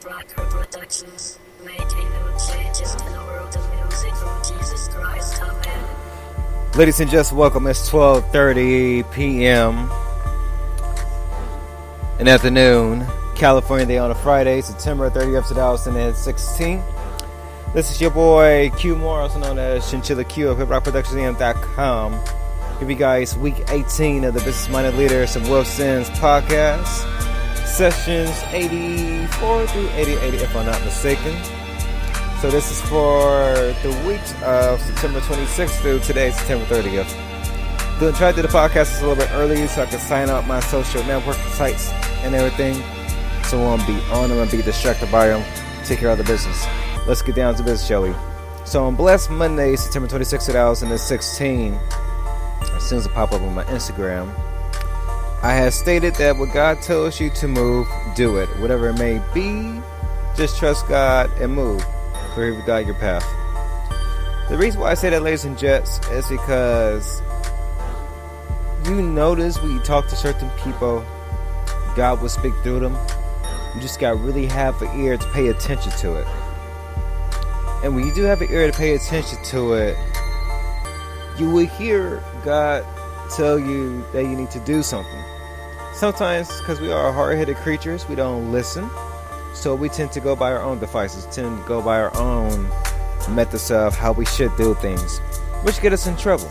Productions, making new changes in the world of music from Jesus Christ, amen. Ladies and gents, welcome. It's 12:30 p.m. in afternoon, California day on a Friday, September 30th, 2016. This is your boy Q Moore, also known as Chinchilla Q of HipHopProductionsAM.com. Give you guys week 18 of the Business Minded Leaders of Will Sins podcast. Sessions 84 through 80, if I'm not mistaken. So this is for the weeks of September 26th through today, September 30th. Try to do the podcast a little bit early so I can sign up my social networking sites and everything. So I won't be on them and be distracted by them. Take care of the business. Let's get down to business, shall we? So on Blessed Monday, September 26th, 2016, as soon as it pop up on my Instagram, I have stated that when God tells you to move, do it. Whatever it may be, just trust God and move, for He will guide your path. The reason why I say that, ladies and gents, is because you notice when you talk to certain people, God will speak through them. You just got to really have an ear to pay attention to it. And when you do have an ear to pay attention to it, you will hear God tell you that you need to do something. Sometimes, because we are hard-headed creatures, we don't listen. So we tend to go by our own devices, tend to go by our own methods of how we should do things, which get us in trouble.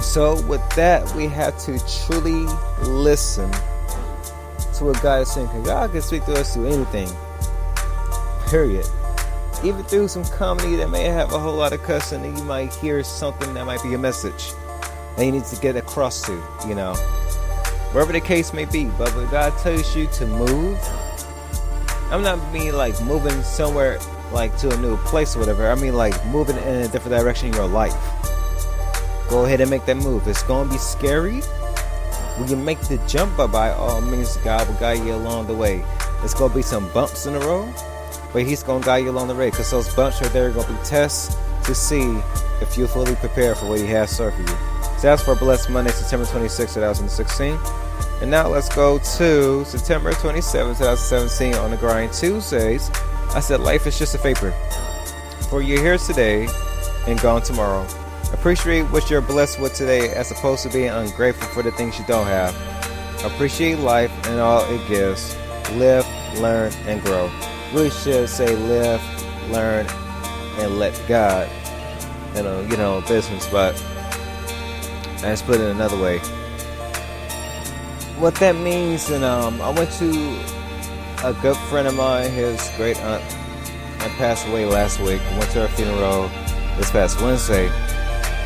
So with that, we have to truly listen to what God is saying. Because God can speak to us through anything. Period. Even through some comedy that may have a whole lot of cussing, and you might hear something that might be a message that you need to get across to, wherever the case may be. But when God tells you to move, I'm not mean like moving somewhere like to a new place or whatever. I mean like moving in a different direction in your life. Go ahead and make that move. It's going to be scary. When you make the jump, by all means, God will guide you along the way. There's going to be some bumps in the road, but He's going to guide you along the way, because those bumps right there are going to be tests to see if you're fully prepared for what He has served for you. So that's for Blessed Monday, September 26, 2016. And now let's go to September 27, 2017 on the Grind Tuesdays. I said life is just a vapor. For you're here today and gone tomorrow. Appreciate what you're blessed with today, as opposed to being ungrateful for the things you don't have. Appreciate life and all it gives. Live, learn, and grow. Really should say live, learn, and let God. Business, but I just put it another way. What that means, and I went to a good friend of mine, his great aunt, that passed away last week. I went to her funeral this past Wednesday.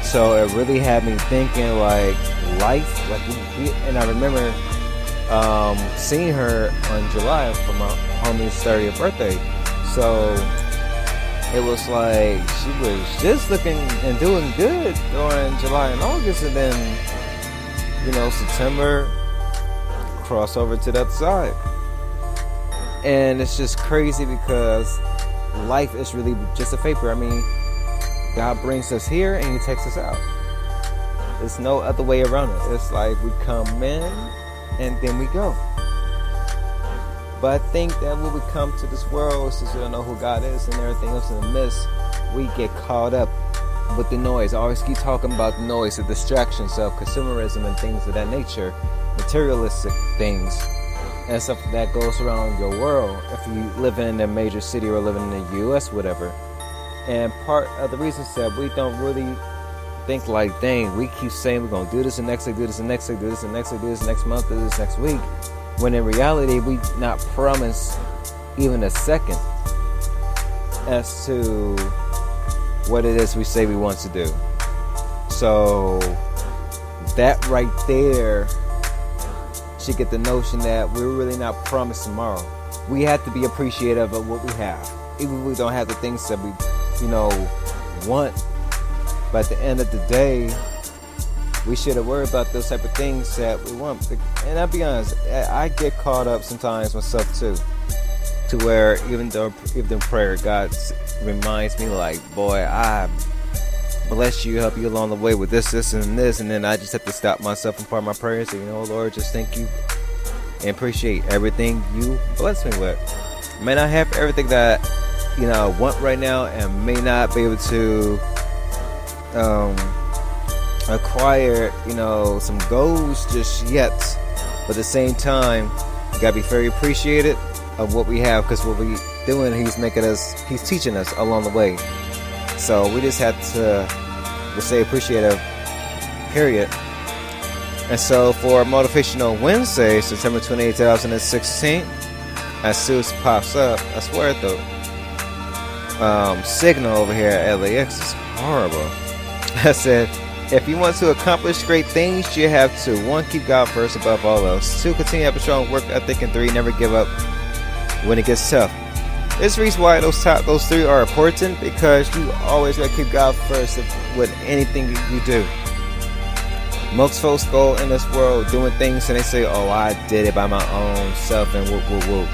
So it really had me thinking, like, life, and I remember seeing her on July for my homie's 30th birthday. So it was like she was just looking and doing good during July and August, and then, September, cross over to the other side. And it's just crazy because life is really just a vapor. I mean, God brings us here and He takes us out. There's no other way around it. It's like we come in and then we go. But I think that when we come to this world, since we don't know who God is and everything else in the midst, we get caught up with the noise. I always keep talking about the noise, the distractions of consumerism and things of that nature, materialistic things, and stuff that goes around your world if you live in a major city or living in the U.S., whatever. And part of the reason is that we don't really think like, dang, we keep saying we're going to do this and next week, do this and next week, do this and next week, do this next month, do this next week. When in reality, we not promise even a second as to what it is we say we want to do. So that right there should get the notion that we're really not promised tomorrow. We have to be appreciative of what we have, even if we don't have the things that we, want. But at the end of the day, we shouldn't worry about those type of things that we want. And I'll be honest, I get caught up sometimes myself too, to where even in prayer, God reminds me like, boy, I bless you, help you along the way with this, and this, and then I just have to stop myself and part of my prayers and say, Lord, just thank you and appreciate everything you bless me with. May not have everything that I want right now, and may not be able to acquire some goals just yet. But at the same time, you gotta be very appreciative of what we have, because what we doing, he's teaching us along the way. So we just have to stay appreciative, period. And so for Motivational Wednesday, September 28, 2016, as soon as it pops up, I swear the signal over here at LAX is horrible. I said, if you want to accomplish great things, you have to 1, keep God first above all else. 2, continue to have a strong work ethic. And 3, never give up when it gets tough. There's a reason why those 3 are important, because you always gotta keep God first with anything you do. Most folks go in this world doing things and they say, oh, I did it by my own self and whoop.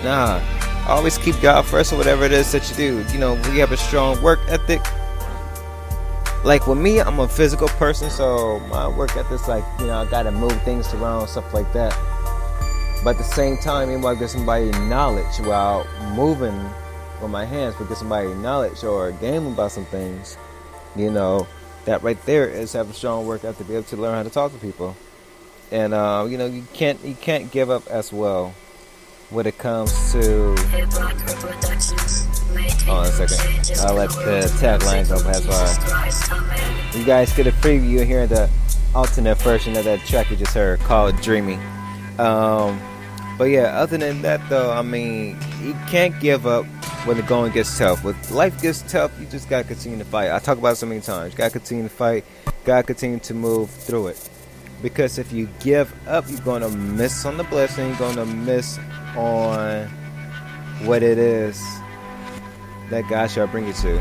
Nah, always keep God first or whatever it is that you do. We have a strong work ethic. Like with me, I'm a physical person, so my work ethic's like, I gotta move things around, stuff like that. But at the same time, even I get somebody knowledge while moving with my hands, but get somebody knowledge or game about some things, that right there is have a strong work ethic to be able to learn how to talk to people. And you can't give up as well when it comes to. Hold on a second. I'll let the tagline go past by. You guys get a preview of hearing the alternate version of that track you just heard called Dreamy. But yeah, other than that though, you can't give up when the going gets tough. When life gets tough, you just gotta continue to fight. I talk about it so many times. You gotta continue to fight. Gotta continue to move through it. Because if you give up, you're gonna miss on the blessing. You're gonna miss on what it is that God shall bring you to.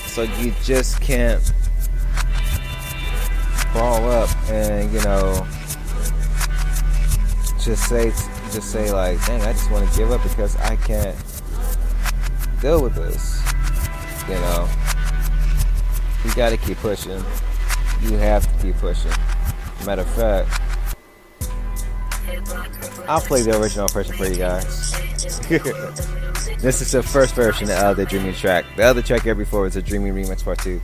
So you just can't ball up and just say like, dang, I just want to give up because I can't deal with this. You gotta keep pushing. You have to keep pushing. Matter of fact, I'll play the original version for you guys. This is the first version of the Dreamy track. The other track here before was a Dreamy Remix Part 2,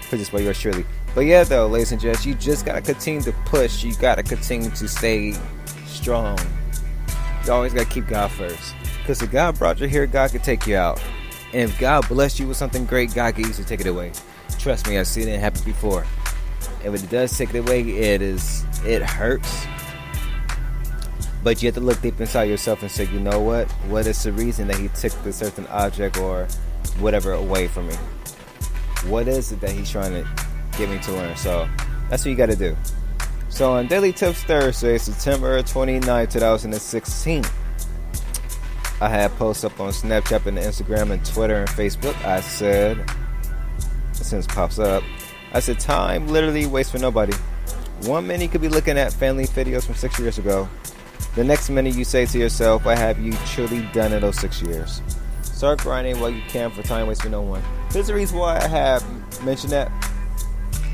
produced by yours truly. But yeah, though, ladies and gents, you just gotta continue to push. You gotta continue to stay strong. You always gotta keep God first. Because if God brought you here, God can take you out. And if God blessed you with something great, God can easily take it away. Trust me, I've seen it happen before. And when it does take it away, it hurts. But you have to look deep inside yourself and say, you know what? What is the reason that he took this certain object or whatever away from me? What is it that he's trying to get me to learn? So that's what you got to do. So on Daily Tips Thursday, September 29, 2016, I had posts up on Snapchat and Instagram and Twitter and Facebook. I said, as soon as it pops up, I said, time literally waits for nobody. 1 minute you could be looking at family videos from 6 years ago. The next minute you say to yourself, what have you truly done in those 6 years? Start grinding while you can, for time waits for no one. Here's the reason why I have mentioned that.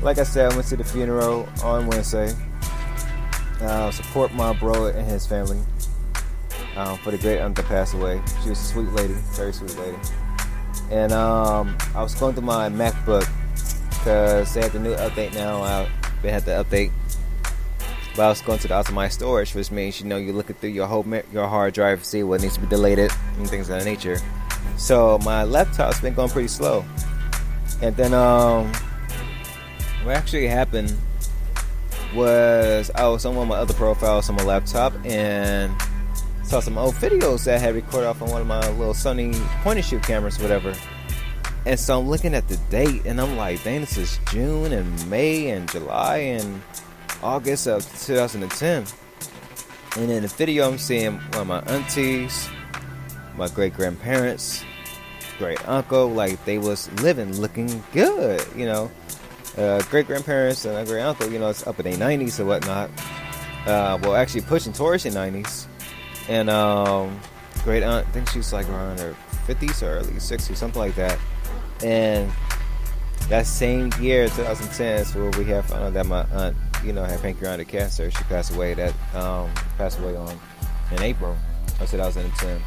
Like I said, I went to the funeral on Wednesday. Support my bro and his family for the great aunt that passed away. She was a sweet lady, very sweet lady. And I was going through my MacBook because they had the new update now. They had the update. But I was going to the optimized storage, which means you looking through your hard drive to see what needs to be deleted and things of that nature. So my laptop's been going pretty slow. And then what actually happened was I was on one of my other profiles on my laptop and saw some old videos that I had recorded off on one of my little Sony point and shoot cameras, whatever. And so I'm looking at the date and I'm like, dang, this is June and May and July and August of 2010. And in the video I'm seeing one of my aunties, my great grandparents, great uncle, like they was looking good, great grandparents and a great uncle, it's up in their 90s or whatnot. Well, actually pushing towards their 90s. And great aunt, I think she was like around her 50s or early 60s, something like that. And that same year, 2010, is where we have found out that my aunt, had pancreatic cancer. She passed away. In April of 2010.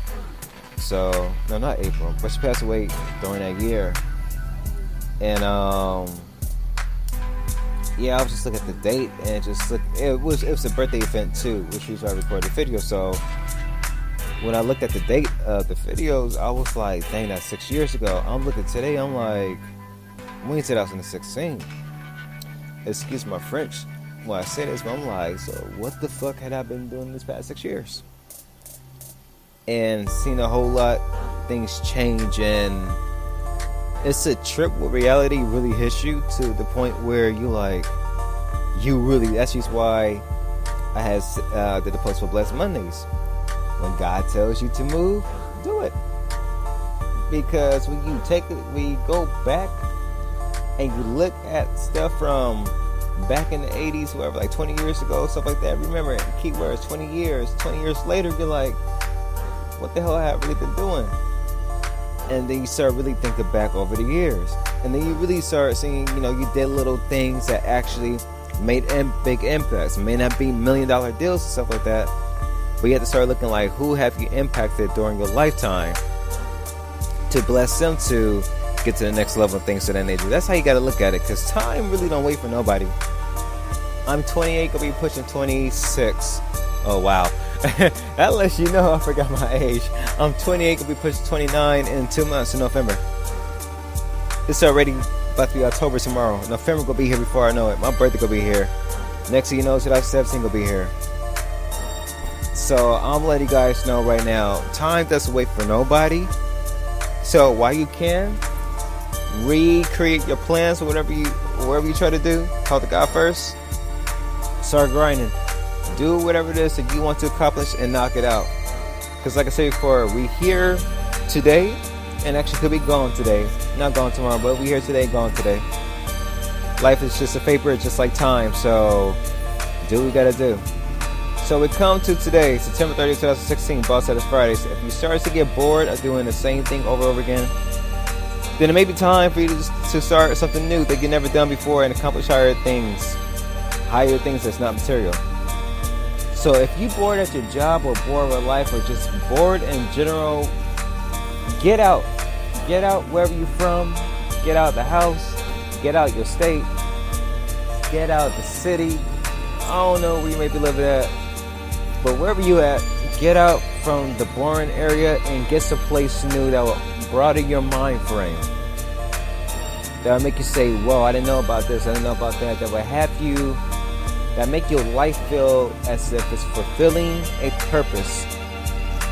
So, no, not April, but she passed away during that year. And, yeah, I was just looking at the date and just look. It was a birthday event too, which was why I recorded the video. So when I looked at the date of the videos, I was like, dang, that's 6 years ago. I'm looking today, I'm like, when 2016. Excuse my French when I say this, but I'm like, so what the fuck had I been doing this past 6 years? And seen a whole lot, things change, and it's a trip where reality really hits you to the point where you like, you really, that's just why I had did the post for Blessed Mondays. When God tells you to move, do it. Because when you when you go back and you look at stuff from back in the 80s, whatever, like 20 years ago, stuff like that, remember, keywords, 20 years later, you're like, what the hell have I really been doing? And then you start really thinking back over the years. And then you really start seeing, you did little things that actually made big impacts. It may not be $1 million deals and stuff like that, but you have to start looking like, who have you impacted during your lifetime to bless them to get to the next level of things to that nature. That's how you got to look at it, because time really don't wait for nobody. I'm 28, gonna be pushing 26. Oh, wow. That lets you know I forgot my age. I'm 28, gonna be pushing 29 in 2 months in November. It's already about to be October tomorrow. November gonna be here before I know it. My birthday gonna be here. Next thing you know, 2017 gonna be here. So I'm letting you guys know right now, time doesn't wait for nobody. So while you can, recreate your plans or whatever you try to do. Talk to God first. Start grinding. Do whatever it is that you want to accomplish and knock it out. Because like I said before, we here today and actually could be gone today. Not gone tomorrow, but we here today, gone today. Life is just a vapor, it's just like time. So do what we gotta do. So we come to today, September 30th, 2016, Boss Status Fridays. If you start to get bored of doing the same thing over and over again, then it may be time for you to start something new that you've never done before and accomplish higher things that's not material. So if you're bored at your job or bored with life or just bored in general, get out. Get out wherever you're from. Get out the house. Get out your state. Get out the city. I don't know where you may be living at, but wherever you at, get out from the boring area and get someplace new that will broaden your mind frame. That will make you say, whoa, I didn't know about this, I didn't know about that. That will have you, that make your life feel as if it's fulfilling a purpose.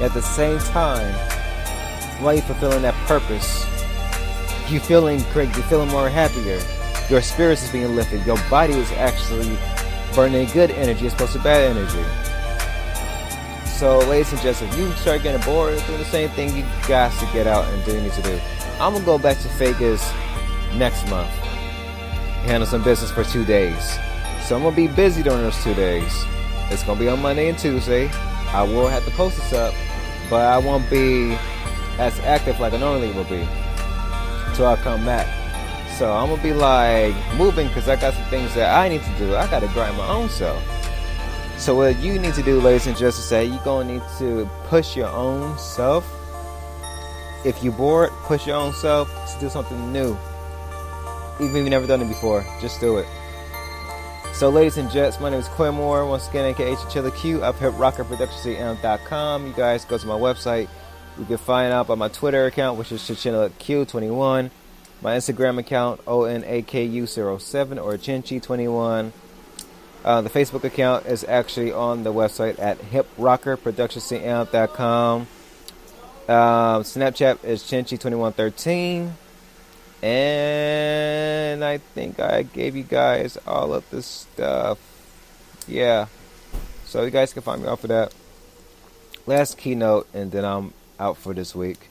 At the same time, while you're fulfilling that purpose, you're feeling great, you're feeling more happier. Your spirits is being lifted. Your body is actually burning good energy as opposed to bad energy. So, ladies and gents, if you start getting bored doing the same thing, you got to get out and do what you need to do. I'm going to go back to Vegas next month. Handle some business for 2 days. So I'm going to be busy during those 2 days. It's going to be on Monday and Tuesday. I will have to post this up, but I won't be as active like I normally will be until I come back. So I'm going to be like moving because I got some things that I need to do. I got to grind my own self. So what you need to do, ladies and gents, is that you're going to need to push your own self. If you're bored, push your own self to do something new. Even if you've never done it before, just do it. So, ladies and gents, my name is Quinn Moore, once again, aka Chinchilla Q. I've hit rockerproductionscm.com. You guys go to my website. You can find out about my Twitter account, which is Chinchilla Q21. My Instagram account, ONAKU07 or Chinchi21. The Facebook account is actually on the website at hiprockerproductionscm.com. Snapchat is Chinchi2113. And I think I gave you guys all of this stuff. Yeah. So you guys can find me off of that. Last keynote, and then I'm out for this week.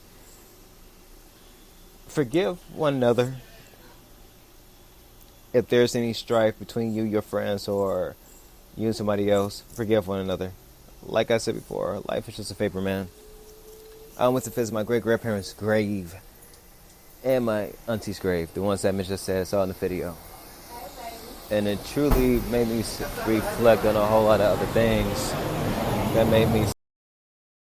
Forgive one another. If there's any strife between you, your friends, or you and somebody else, forgive one another. Like I said before, life is just a vapor, man. I went to visit my great-grandparents' grave. And my auntie's grave, the ones that Mitch just said, saw in the video. And it truly made me reflect on a whole lot of other things that made me